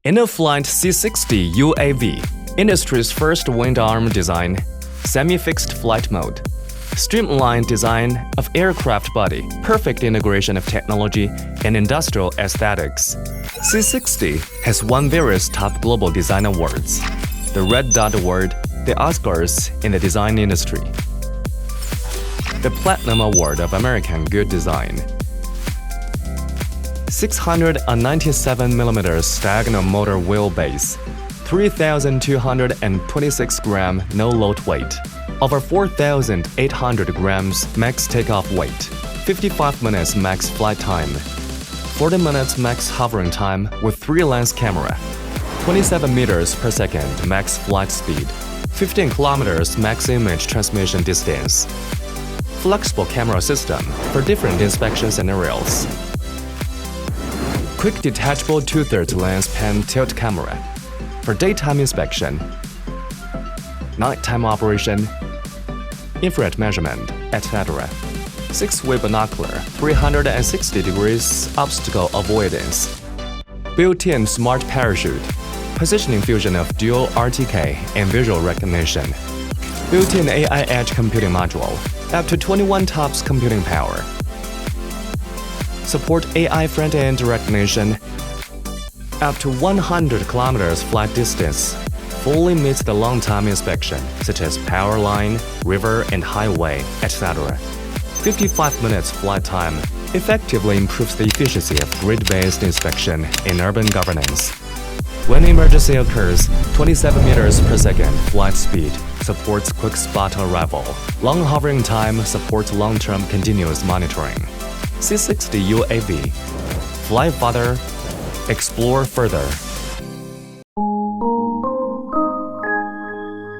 InnoFlight C60 UAV, industry's first wind arm design, semi-fixed flight mode, streamlined design of aircraft body, perfect integration of technology and industrial aesthetics. C60 has won various top global design awards, the Red Dot Award, the Oscars in the design industry, the Platinum Award of American Good Design, 697mm diagonal motor wheelbase, 3,226 gram no load weight, over 4,800 grams max takeoff weight, 55 minutes max flight time, 40 minutes max hovering time with 3-lens camera, 27 meters per second max flight speed, 15 kilometers max image transmission distance, flexible camera system for different inspection scenarios, quick detachable 2/3 lens pan tilt camera for daytime inspection, nighttime operation, infrared measurement, etc. 6-way binocular, 360 degrees obstacle avoidance, built-in smart parachute, positioning fusion of dual RTK and visual recognition, built-in AI edge computing module, up to 21 TOPS computing power, support AI front-end recognition, up to 100 kilometers flight distance, fully meets the long-time inspection, such as power line, river and highway, etc. 55 minutes flight time effectively improves the efficiency of grid-based inspection in urban governance. When emergency occurs, 27 meters per second flight speed supports quick spot arrival. Long hovering time supports long-term continuous monitoring. C60 UAV. Fly farther, explore further.